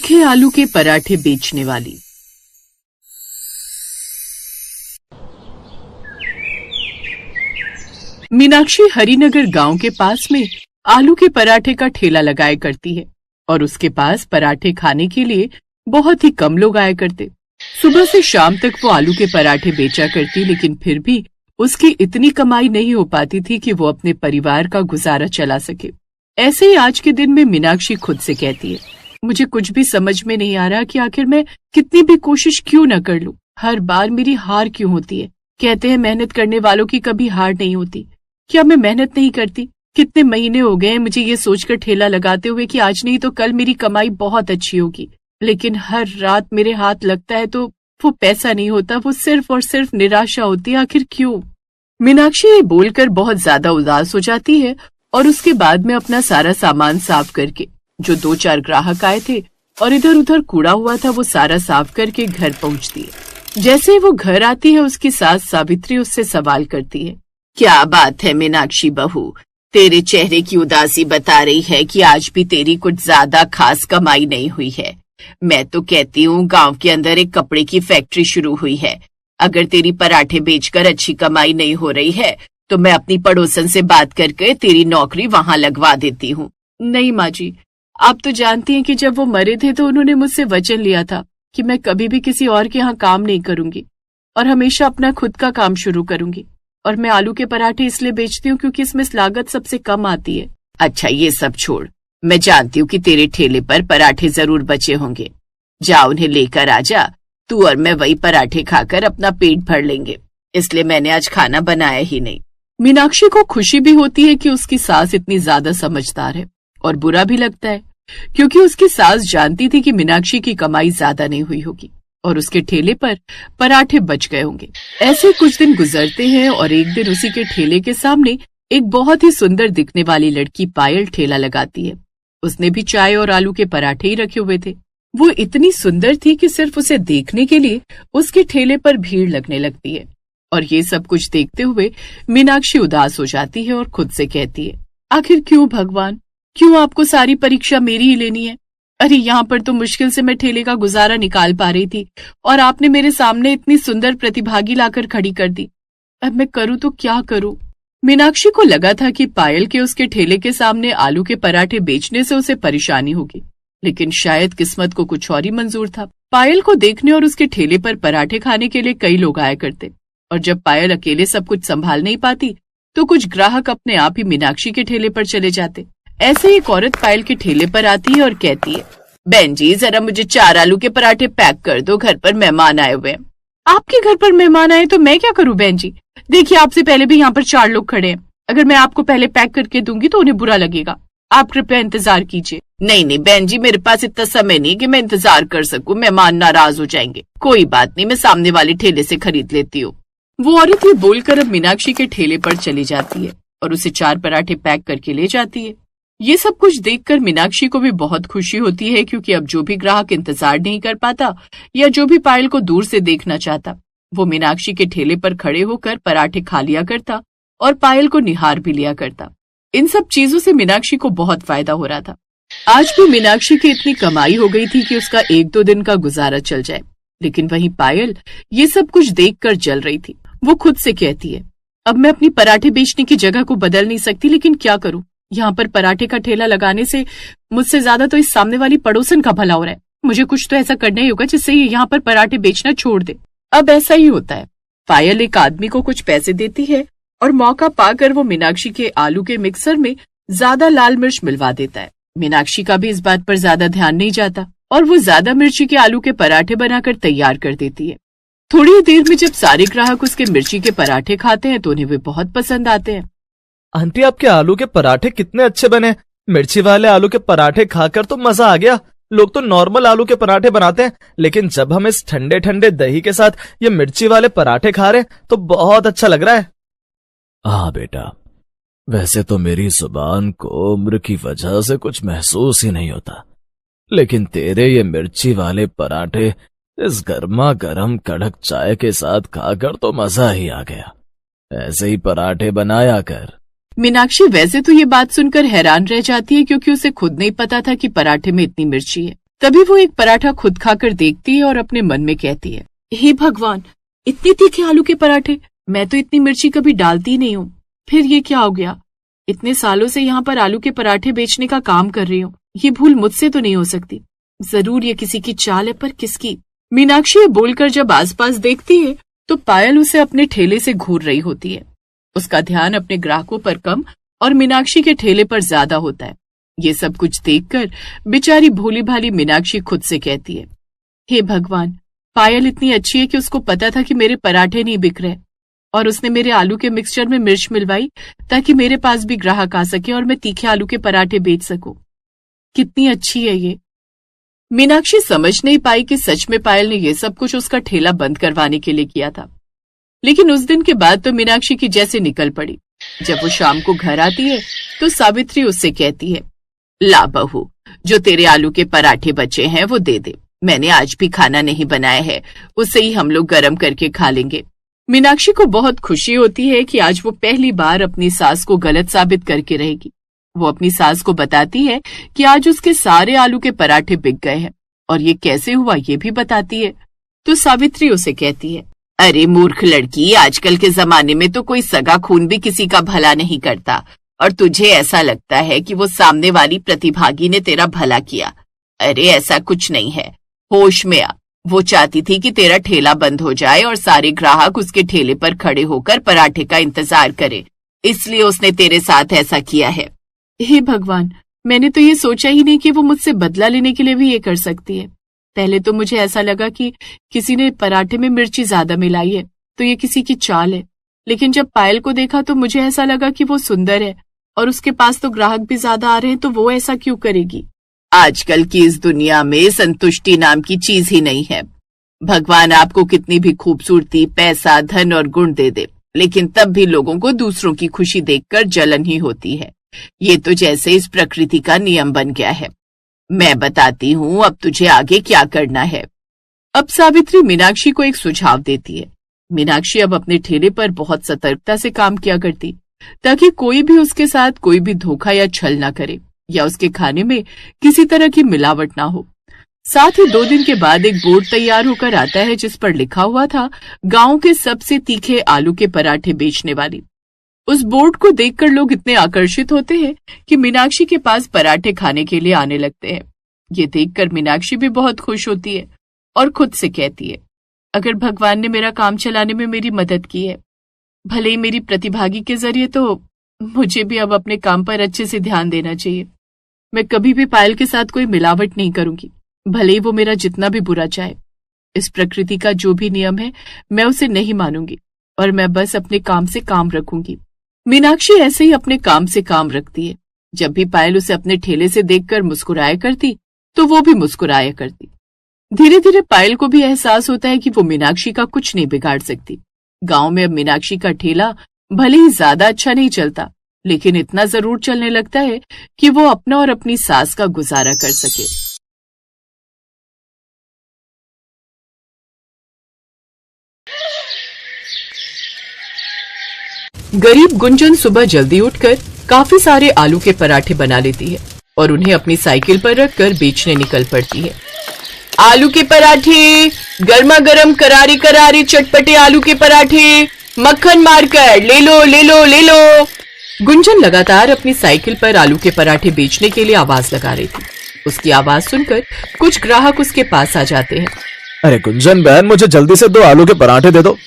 तीखे आलू के पराठे बेचने वाली। मीनाक्षी हरिनगर गांव के पास में आलू के पराठे का ठेला लगाया करती है और उसके पास पराठे खाने के लिए बहुत ही कम लोग आया करते। सुबह से शाम तक वो आलू के पराठे बेचा करती, लेकिन फिर भी उसकी इतनी कमाई नहीं हो पाती थी कि वो अपने परिवार का गुजारा चला सके। ऐसे ही आज के दिन में मीनाक्षी खुद से कहती है, मुझे कुछ भी समझ में नहीं आ रहा कि आखिर मैं कितनी भी कोशिश क्यों न कर लूं, हर बार मेरी हार क्यों होती है। कहते हैं मेहनत करने वालों की कभी हार नहीं होती। क्या मैं मेहनत नहीं करती? कितने महीने हो गए मुझे ये सोचकर ठेला लगाते हुए कि आज नहीं तो कल मेरी कमाई बहुत अच्छी होगी, लेकिन हर रात मेरे हाथ लगता है तो वो पैसा नहीं होता, वो सिर्फ और सिर्फ निराशा होती है। आखिर क्यों? मीनाक्षी ये बोलकर बहुत ज्यादा उदास हो जाती है और उसके बाद में अपना सारा सामान साफ करके, जो 2-4 ग्राहक आए थे और इधर उधर कूड़ा हुआ था, वो सारा साफ करके घर पहुंचती है। जैसे ही वो घर आती है, उसकी सास सावित्री उससे सवाल करती है, क्या बात है मीनाक्षी बहू, तेरे चेहरे की उदासी बता रही है कि आज भी तेरी कुछ ज्यादा खास कमाई नहीं हुई है। मैं तो कहती हूँ गांव के अंदर एक कपड़े की फैक्ट्री शुरू हुई है। अगर तेरी पराठे बेचकर अच्छी कमाई नहीं हो रही है तो मैं अपनी पड़ोसन से बात करके तेरी नौकरी वहां लगवा देती हूँ। नहीं माँ जी, आप तो जानती हैं कि जब वो मरे थे तो उन्होंने मुझसे वचन लिया था कि मैं कभी भी किसी और के यहाँ काम नहीं करूंगी और हमेशा अपना खुद का काम शुरू करूंगी। और मैं आलू के पराठे इसलिए बेचती हूँ क्योंकि इसमें लागत सबसे कम आती है। अच्छा ये सब छोड़, मैं जानती हूँ कि तेरे ठेले पर पराठे जरूर बचे होंगे, जा उन्हें लेकर आ जा। तू और मैं वही पराठे खाकर अपना पेट भर लेंगे, इसलिए मैंने आज खाना बनाया ही नहीं। मीनाक्षी को खुशी भी होती है कि उसकी सास इतनी ज्यादा समझदार है और बुरा भी लगता है क्योंकि उसकी सास जानती थी कि मीनाक्षी की कमाई ज्यादा नहीं हुई होगी और उसके ठेले पर पराठे बच गए होंगे। ऐसे कुछ दिन गुजरते हैं और एक दिन उसी के ठेले के सामने एक बहुत ही सुंदर दिखने वाली लड़की पायल ठेला लगाती है। उसने भी चाय और आलू के पराठे ही रखे हुए थे। वो इतनी सुंदर थी कि सिर्फ उसे देखने के लिए उसके ठेले पर भीड़ लगने लगती है। और ये सब कुछ देखते हुए मीनाक्षी उदास हो जाती है और खुद से कहती है, आखिर क्यों भगवान, क्यों आपको सारी परीक्षा मेरी ही लेनी है? अरे यहाँ पर तो मुश्किल से मैं ठेले का गुजारा निकाल पा रही थी और आपने मेरे सामने इतनी सुंदर प्रतिभागी लाकर खड़ी कर दी। अब मैं करूँ तो क्या करूँ? मीनाक्षी को लगा था कि पायल के उसके ठेले के सामने आलू के पराठे बेचने से उसे परेशानी होगी, लेकिन शायद किस्मत को कुछ और ही मंजूर था। पायल को देखने और उसके ठेले पर पराठे खाने के लिए कई लोग आया करते और जब पायल अकेले सब कुछ संभाल नहीं पाती तो कुछ ग्राहक अपने आप ही मीनाक्षी के ठेले पर चले जाते। ऐसे ही एक औरत पायल के ठेले पर आती है और कहती है, बहन जी जरा मुझे 4 आलू के पराठे पैक कर दो, घर पर मेहमान आए हुए हैं। आपके घर पर मेहमान आए तो मैं क्या करूं बहन जी? देखिए आपसे पहले भी यहाँ पर 4 लोग खड़े हैं, अगर मैं आपको पहले पैक करके दूंगी तो उन्हें बुरा लगेगा। आप कृपया इंतजार कीजिए। नहीं नहीं बहन जी, मेरे पास इतना समय नहीं कि मैं इंतजार कर सकूं, मेहमान नाराज हो जाएंगे। कोई बात नहीं, मैं सामने वाले ठेले से खरीद लेती हूँ। वो औरत ये बोलकर अब मीनाक्षी के ठेले पर चली जाती है और उसे 4 पराठे पैक करके ले जाती है। ये सब कुछ देखकर मीनाक्षी को भी बहुत खुशी होती है क्योंकि अब जो भी ग्राहक इंतजार नहीं कर पाता या जो भी पायल को दूर से देखना चाहता, वो मीनाक्षी के ठेले पर खड़े होकर पराठे खा लिया करता और पायल को निहार भी लिया करता। इन सब चीजों से मीनाक्षी को बहुत फायदा हो रहा था। आज भी मीनाक्षी की इतनी कमाई हो गई थी कि उसका 1-2 दिन का गुजारा चल जाए, लेकिन वहीं पायल ये सब कुछ देखकर जल रही थी। वो खुद से कहती है, अब मैं अपनी पराठे बेचने की जगह को बदल नहीं सकती, लेकिन क्या करूं? यहाँ पर पराठे का ठेला लगाने से मुझसे ज्यादा तो इस सामने वाली पड़ोसन का भला हो रहा है। मुझे कुछ तो ऐसा करना ही होगा जिससे ये यहाँ पर पराठे बेचना छोड़ दे। अब ऐसा ही होता है। पायल एक आदमी को कुछ पैसे देती है और मौका पाकर वो मीनाक्षी के आलू के मिक्सर में ज्यादा लाल मिर्च मिलवा देता है। मीनाक्षी का भी इस बात पर ज्यादा ध्यान नहीं जाता और वो ज्यादा मिर्ची के आलू के पराठे बनाकर तैयार कर देती है। थोड़ी ही देर में जब सारे ग्राहक उसके मिर्ची के पराठे खाते हैं तो उन्हें वे बहुत पसंद आते हैं। आंटी आपके आलू के पराठे कितने अच्छे बने। मिर्ची वाले आलू के पराठे खाकर तो मजा आ गया। लोग तो नॉर्मल आलू के पराठे बनाते हैं, लेकिन जब हम इस ठंडे ठंडे दही के साथ ये मिर्ची वाले पराठे खा रहे हैं तो बहुत अच्छा लग रहा है। हाँ बेटा, वैसे तो मेरी जुबान को उम्र की वजह से कुछ महसूस ही नहीं होता, लेकिन तेरे ये मिर्ची वाले पराठे इस गर्मा गर्म कड़क चाय के साथ खाकर तो मजा ही आ गया। ऐसे ही पराठे बनाया कर। मीनाक्षी वैसे तो ये बात सुनकर हैरान रह जाती है क्योंकि उसे खुद नहीं पता था कि पराठे में इतनी मिर्ची है। तभी वो एक पराठा खुद खाकर देखती है और अपने मन में कहती है, हे भगवान, इतने तीखे आलू के पराठे! मैं तो इतनी मिर्ची कभी डालती नहीं हूँ। फिर ये क्या हो गया? इतने सालों से यहाँ पर आलू के पराठे बेचने का काम कर रही हूँ। ये भूल मुझसे तो नहीं हो सकती। जरूर ये किसी की चाल है, पर किसकी? मीनाक्षी ये बोलकर जब आसपास देखती है तो पायल उसे अपने ठेले से घूर रही होती है। उसका ध्यान अपने ग्राहकों पर कम और मीनाक्षी के ठेले पर ज्यादा होता है। ये सब कुछ देखकर बेचारी भोली भाली मीनाक्षी खुद से कहती है, हे भगवान, पायल इतनी अच्छी है कि उसको पता था कि मेरे पराठे नहीं बिक रहे और उसने मेरे आलू के मिक्सचर में मिर्च मिलवाई ताकि मेरे पास भी ग्राहक आ सके और मैं तीखे आलू के पराठे बेच सकूं। कितनी अच्छी है ये। मीनाक्षी समझ नहीं पाई कि सच में पायल ने यह सब कुछ उसका ठेला बंद करवाने के लिए किया था। लेकिन उस दिन के बाद तो मीनाक्षी की जैसे निकल पड़ी। जब वो शाम को घर आती है तो सावित्री उससे कहती है, ला बहू, जो तेरे आलू के पराठे बचे हैं वो दे दे। मैंने आज भी खाना नहीं बनाया है, उससे ही हम लोग गरम करके खा लेंगे। मीनाक्षी को बहुत खुशी होती है कि आज वो पहली बार अपनी सास को गलत साबित करके रहेगी। वो अपनी सास को बताती है कि आज उसके सारे आलू के पराठे बिक गए हैं और ये कैसे हुआ ये भी बताती है। तो सावित्री उसे कहती है, अरे मूर्ख लड़की, आजकल के जमाने में तो कोई सगा खून भी किसी का भला नहीं करता और तुझे ऐसा लगता है कि वो सामने वाली प्रतिभागी ने तेरा भला किया। अरे ऐसा कुछ नहीं है, होश में आ। वो चाहती थी कि तेरा ठेला बंद हो जाए और सारे ग्राहक उसके ठेले पर खड़े होकर पराठे का इंतजार करें, इसलिए उसने तेरे साथ ऐसा किया है। हे भगवान, मैंने तो ये सोचा ही नहीं कि वो मुझसे बदला लेने के लिए भी ये कर सकती है। पहले तो मुझे ऐसा लगा कि किसी ने पराठे में मिर्ची ज्यादा मिलाई है तो ये किसी की चाल है। लेकिन जब पायल को देखा तो मुझे ऐसा लगा कि वो सुंदर है और उसके पास तो ग्राहक भी ज्यादा आ रहे हैं, तो वो ऐसा क्यों करेगी? आजकल की इस दुनिया में संतुष्टि नाम की चीज ही नहीं है। भगवान आपको कितनी भी खूबसूरती, पैसा, धन और गुण दे दे, लेकिन तब भी लोगों को दूसरों की खुशी देखकर जलन ही होती है। ये तो जैसे इस प्रकृति का नियम बन गया है। मैं बताती हूँ अब तुझे आगे क्या करना है। अब सावित्री मीनाक्षी को एक सुझाव देती है। मीनाक्षी अब अपने ठेले पर बहुत सतर्कता से काम किया करती ताकि कोई भी उसके साथ कोई भी धोखा या छल ना करे या उसके खाने में किसी तरह की मिलावट ना हो। साथ ही 2 दिन के बाद एक बोर्ड तैयार होकर आता है जिस पर लिखा हुआ था, गांव के सबसे तीखे आलू के पराठे बेचने वाली। उस बोर्ड को देखकर लोग इतने आकर्षित होते हैं कि मीनाक्षी के पास पराठे खाने के लिए आने लगते हैं। ये देखकर मीनाक्षी भी बहुत खुश होती है और खुद से कहती है, अगर भगवान ने मेरा काम चलाने में मेरी मदद की है, भले ही मेरी प्रतिभागी के जरिए, तो मुझे भी अब अपने काम पर अच्छे से ध्यान देना चाहिए। मैं कभी भी पायल के साथ कोई मिलावट नहीं करूंगी, भले ही वो मेरा जितना भी बुरा चाहे। इस प्रकृति का जो भी नियम है मैं उसे नहीं मानूंगी और मैं बस अपने काम से काम रखूंगी। मीनाक्षी ऐसे ही अपने काम से काम रखती है। जब भी पायल उसे अपने ठेले से देखकर मुस्कुराया करती तो वो भी मुस्कुराया करती। धीरे धीरे पायल को भी एहसास होता है कि वो मीनाक्षी का कुछ नहीं बिगाड़ सकती। गांव में अब मीनाक्षी का ठेला भले ही ज्यादा अच्छा नहीं चलता, लेकिन इतना जरूर चलने लगता है कि वो अपना और अपनी सास का गुजारा कर सके। गरीब गुंजन सुबह जल्दी उठकर काफी सारे आलू के पराठे बना लेती है और उन्हें अपनी साइकिल पर रखकर बेचने निकल पड़ती है। आलू के पराठे, गर्मा गर्म करारी करारी चटपटे आलू के पराठे, मक्खन मारकर ले लो ले लो ले लो। गुंजन लगातार अपनी साइकिल पर आलू के पराठे बेचने के लिए आवाज लगा रही थी। उसकी आवाज सुनकर कुछ ग्राहक उसके पास आ जाते हैं। अरे गुंजन बहन, मुझे जल्दी से 2 आलू के पराठे दे दो।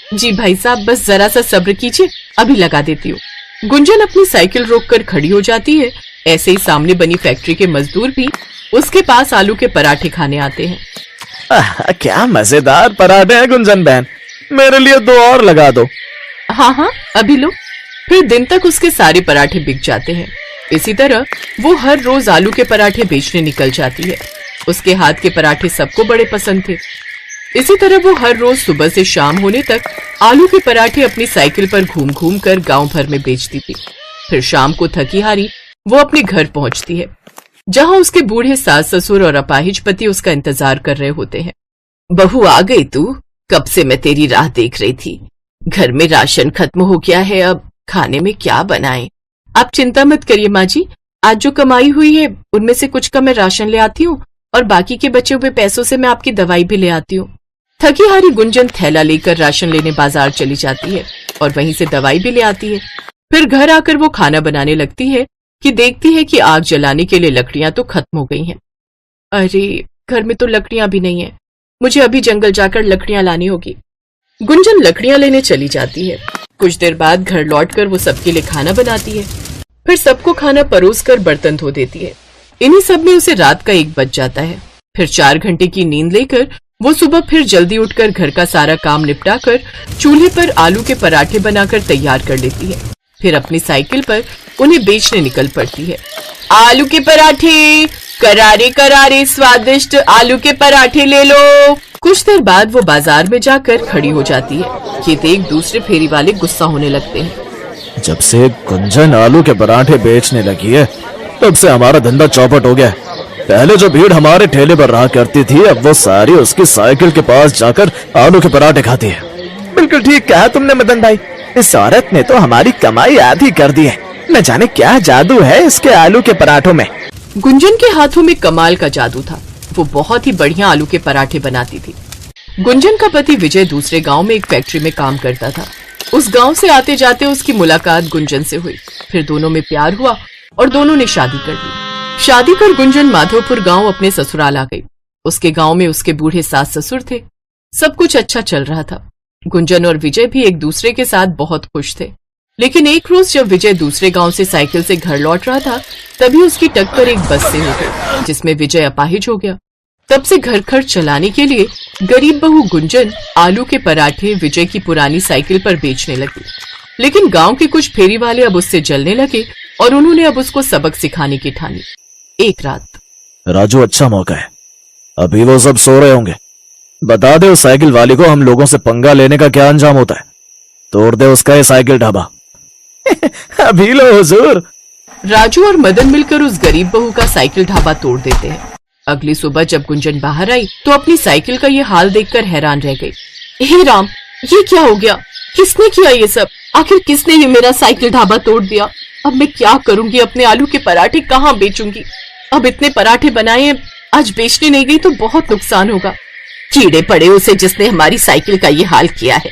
जी भाई साहब, बस जरा सा सब्र कीजिए, अभी लगा देती हूँ। गुंजन अपनी साइकिल रोककर खड़ी हो जाती है। ऐसे ही सामने बनी फैक्ट्री के मजदूर भी उसके पास आलू के पराठे खाने आते हैं। क्या मजेदार पराठे हैं गुंजन बहन, मेरे लिए 2 और लगा दो। हाँ हाँ अभी लो। फिर दिन तक उसके सारे पराठे बिक जाते हैं। इसी तरह वो हर रोज आलू के पराठे बेचने निकल जाती है। उसके हाथ के पराठे सबको बड़े पसंद थे। इसी तरह वो हर रोज सुबह से शाम होने तक आलू के पराठे अपनी साइकिल पर घूम घूम कर गांव भर में बेचती थी। फिर शाम को थकी हारी वो अपने घर पहुंचती है, जहां उसके बूढ़े सास ससुर और अपाहिज पति उसका इंतजार कर रहे होते हैं। बहू आ गई तू? कब से मैं तेरी राह देख रही थी। घर में राशन खत्म हो गया है, अब खाने में क्या बनाएं? आप चिंता मत करिए माँ जी, आज जो कमाई हुई है उनमें से कुछ का मैं राशन ले आती हूँ और बाकी के बचे हुए पैसों से मैं आपकी दवाई भी ले आती हूँ। थकी हारी गुंजन थैला लेकर राशन लेने बाजार चली जाती है और वहीं से दवाई भी ले आती है। फिर घर आकर वो खाना बनाने लगती है कि देखती है कि आग जलाने के लिए लकड़ियां तो खत्म हो गई हैं। अरे, घर में तो लकड़ियां भी नहीं है, मुझे अभी जंगल जाकर लकड़ियां लानी होगी। गुंजन लकड़ियां लेने चली जाती है। कुछ देर बाद घर लौटकर वो सबके लिए खाना बनाती है, फिर सबको खाना परोस कर बर्तन धो देती है। इन्हीं सब में उसे रात का 1 बज जाता है। फिर 4 घंटे की नींद लेकर वो सुबह फिर जल्दी उठकर घर का सारा काम निपटाकर चूल्हे पर आलू के पराठे बनाकर तैयार कर लेती है। फिर अपनी साइकिल पर उन्हें बेचने निकल पड़ती है। आलू के पराठे, करारे करारे स्वादिष्ट आलू के पराठे ले लो। कुछ देर बाद वो बाजार में जाकर खड़ी हो जाती है। ये देख दूसरे फेरी वाले गुस्सा होने लगते हैं। जब से गुंजन आलू के पराठे बेचने लगी है तब से हमारा धंधा चौपट हो गया। पहले जो भीड़ हमारे ठेले पर रहा करती थी, अब वो सारी उसकी साइकिल के पास जाकर आलू के पराठे खाती है। बिल्कुल ठीक कहा तुमने मदन भाई, इस औरत ने तो हमारी कमाई आधी कर दी है। न जाने क्या जादू है इसके आलू के पराठों में। गुंजन के हाथों में कमाल का जादू था। वो बहुत ही बढ़िया आलू के पराठे बनाती थी। गुंजन का पति विजय दूसरे गांव में एक फैक्ट्री में काम करता था। उस गांव से आते जाते उसकी मुलाकात गुंजन से हुई। फिर दोनों में प्यार हुआ और दोनों ने शादी कर ली। शादी कर गुंजन माधोपुर गांव अपने ससुराल आ गई। उसके गांव में उसके बूढ़े सास ससुर थे। सब कुछ अच्छा चल रहा था। गुंजन और विजय भी एक दूसरे के साथ बहुत खुश थे। लेकिन एक रोज जब विजय दूसरे गांव से साइकिल से घर लौट रहा था, तभी उसकी टक्कर एक बस से हो गई, जिसमें विजय अपाहिज हो गया। तब से घर खर्च चलाने के लिए गरीब बहू गुंजन आलू के पराठे विजय की पुरानी साइकिल पर बेचने लगी। लेकिन गांव के कुछ फेरी वाले अब उससे जलने लगे और उन्होंने अब उसको सबक सिखाने की ठानी। एक रात, राजू, अच्छा मौका है, अभी वो सब सो रहे होंगे। बता दे उस साइकिल वाली को हम लोगों से पंगा लेने का क्या अंजाम होता है। तोड़ दे उसका ये साइकिल ढाबा। अभी लो हुजूर। राजू और मदन मिलकर उस गरीब बहू का साइकिल ढाबा तोड़ देते हैं। अगली सुबह जब गुंजन बाहर आई तो अपनी साइकिल का ये हाल देखकर हैरान रह गई। हे राम, ये क्या हो गया? किसने किया ये सब? आखिर किसने ये मेरा साइकिल ढाबा तोड़ दिया? अब मैं क्या करूंगी? अपने आलू के पराठे कहाँ बेचूंगी? अब इतने पराठे बनाए, आज बेचने नहीं गई तो बहुत नुकसान होगा। कीड़े पड़े उसे जिसने हमारी साइकिल का ये हाल किया है।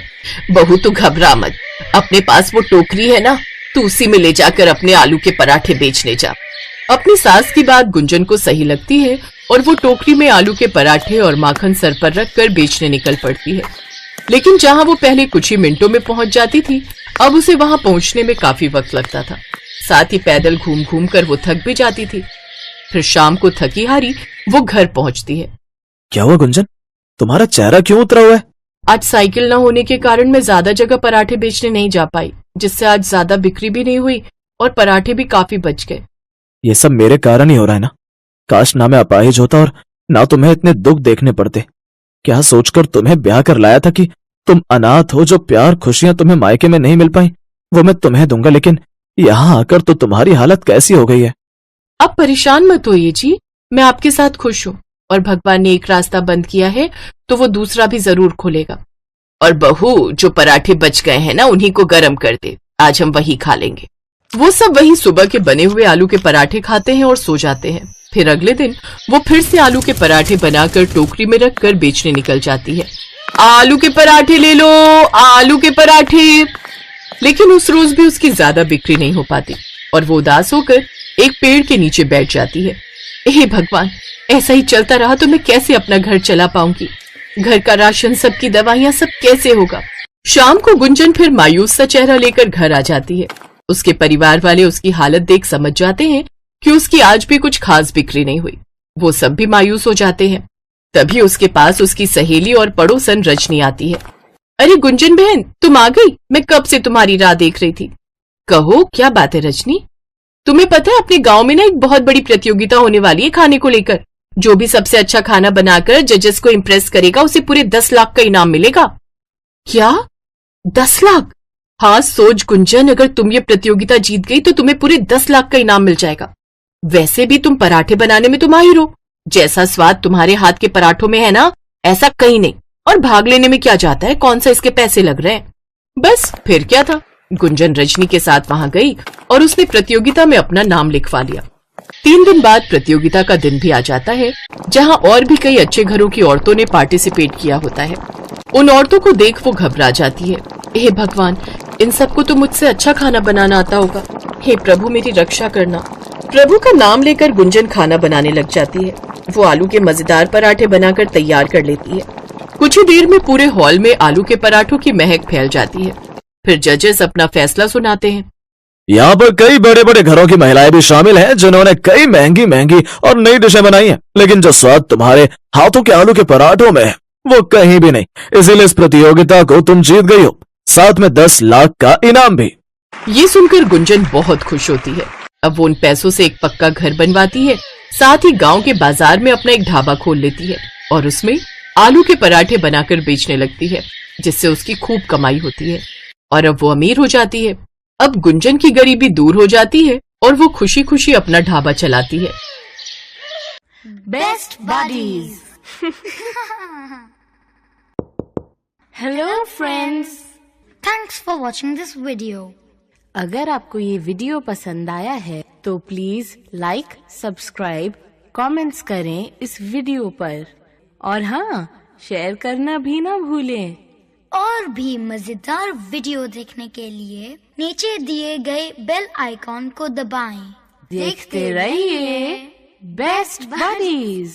बहू तू घबरा मत, अपने पास वो टोकरी है ना, तू उसी में ले जाकर अपने आलू के पराठे बेचने जा। अपनी सास की बात गुंजन को सही लगती है और वो टोकरी में आलू के पराठे और माखन सर पर रखकर बेचने निकल पड़ती है। लेकिन जहां वो पहले कुछ ही मिनटों में पहुंच जाती थी, अब उसे वहां पहुंचने में काफी वक्त लगता था। साथ ही पैदल घूम घूम कर वो थक भी जाती थी। फिर शाम को थकी हारी वो घर पहुंचती है। क्या हुआ गुंजन, तुम्हारा चेहरा क्यों उतरा हुआ है? आज साइकिल न होने के कारण मैं ज्यादा जगह पराठे बेचने नहीं जा पाई, जिससे आज ज्यादा बिक्री भी नहीं हुई और पराठे भी काफी बच गए। ये सब मेरे कारण ही हो रहा है ना। काश ना मैं अपाहिज होता और ना तुम्हें इतने दुख देखने पड़ते। क्या सोचकर तुम्हें ब्याह कर लाया था कि तुम अनाथ हो, जो प्यार खुशियां तुम्हें मायके में नहीं मिल पाई वो मैं तुम्हें दूंगा, लेकिन यहाँ आकर तो तुम्हारी हालत कैसी हो गई है। अब परेशान मत होइए जी, मैं आपके साथ खुश हूँ और भगवान ने एक रास्ता बंद किया है तो वो दूसरा भी जरूर खोलेगा। और बहू, जो पराठे बच गए हैं ना, उन्हीं को गर्म कर दे, आज हम वही खा लेंगे। वो सब वही सुबह के बने हुए आलू के पराठे खाते हैं और सो जाते हैं। फिर अगले दिन वो फिर से आलू के पराठे बनाकर टोकरी में रखकर बेचने निकल जाती है। आलू के पराठे ले लो, आलू के पराठे। लेकिन उस रोज भी उसकी ज्यादा बिक्री नहीं हो पाती और वो उदास होकर एक पेड़ के नीचे बैठ जाती है। हे भगवान, ऐसा ही चलता रहा तो मैं कैसे अपना घर चला पाऊंगी? घर का राशन, सबकी दवाइयां, सब कैसे होगा? शाम को गुंजन फिर मायूस सा चेहरा लेकर घर आ जाती है। उसके परिवार वाले उसकी हालत देख समझ जाते हैं कि उसकी आज भी कुछ खास बिक्री नहीं हुई। वो सब भी मायूस हो जाते हैं। तभी उसके पास उसकी सहेली और पड़ोसन रजनी आती है। अरे गुंजन बहन, तुम आ गई? मैं कब से तुम्हारी राह देख रही थी। कहो, क्या बात है रजनी? तुम्हें पता है अपने गांव में ना एक बहुत बड़ी प्रतियोगिता होने वाली है खाने को लेकर। जो भी सबसे अच्छा खाना बनाकर जजेस को इम्प्रेस करेगा उसे पूरे 10 लाख का इनाम मिलेगा। क्या? 10 लाख? हाँ सोच गुंजन, अगर तुम ये प्रतियोगिता जीत गई तो तुम्हें पूरे 10 लाख का इनाम मिल जाएगा। वैसे भी तुम पराठे बनाने में तो माहिर हो। जैसा स्वाद तुम्हारे हाथ के पराठों में है ना, ऐसा कहीं नहीं। और भाग लेने में क्या जाता है, कौन सा इसके पैसे लग रहे हैं। बस फिर क्या था, गुंजन रजनी के साथ वहां गई और उसने प्रतियोगिता में अपना नाम लिखवा लिया। 3 दिन बाद प्रतियोगिता का दिन भी आ जाता है, जहां और भी कई अच्छे घरों की औरतों ने पार्टिसिपेट किया होता है। उन औरतों को देख वो घबरा जाती है। हे भगवान, इन सबको तो मुझसे अच्छा खाना बनाना आता होगा। हे प्रभु, मेरी रक्षा करना। प्रभु का नाम लेकर गुंजन खाना बनाने लग जाती है। वो आलू के मजेदार पराठे बनाकर तैयार कर लेती है। कुछ ही देर में पूरे हॉल में आलू के पराठों की महक फैल जाती है। फिर जजेस अपना फैसला सुनाते हैं। यहाँ पर कई बड़े बड़े घरों की महिलाएं भी शामिल हैं, जिन्होंने कई महंगी महंगी और नई डिशें बनाई हैं, लेकिन जो स्वाद तुम्हारे हाथों के आलू के पराठों में है वो कहीं भी नहीं। इसीलिए इस प्रतियोगिता को तुम जीत गई हो, साथ में 10 लाख का इनाम भी। ये सुनकर गुंजन बहुत खुश होती है। अब वो उन पैसों से एक पक्का घर बनवाती है, साथ ही गांव के बाजार में अपना एक ढाबा खोल लेती है और उसमें आलू के पराठे बनाकर बेचने लगती है, जिससे उसकी खूब कमाई होती है और अब वो अमीर हो जाती है। अब गुंजन की गरीबी दूर हो जाती है और वो खुशी खुशी अपना ढाबा चलाती है। Best buddies. Hello friends, thanks for watching this video. अगर आपको ये वीडियो पसंद आया है तो प्लीज लाइक, सब्सक्राइब, कमेंट्स करें इस वीडियो पर और हाँ, शेयर करना भी ना भूलें। और भी मजेदार वीडियो देखने के लिए नीचे दिए गए बेल आइकॉन को दबाएं। देखते रहिए बेस्ट बडीज।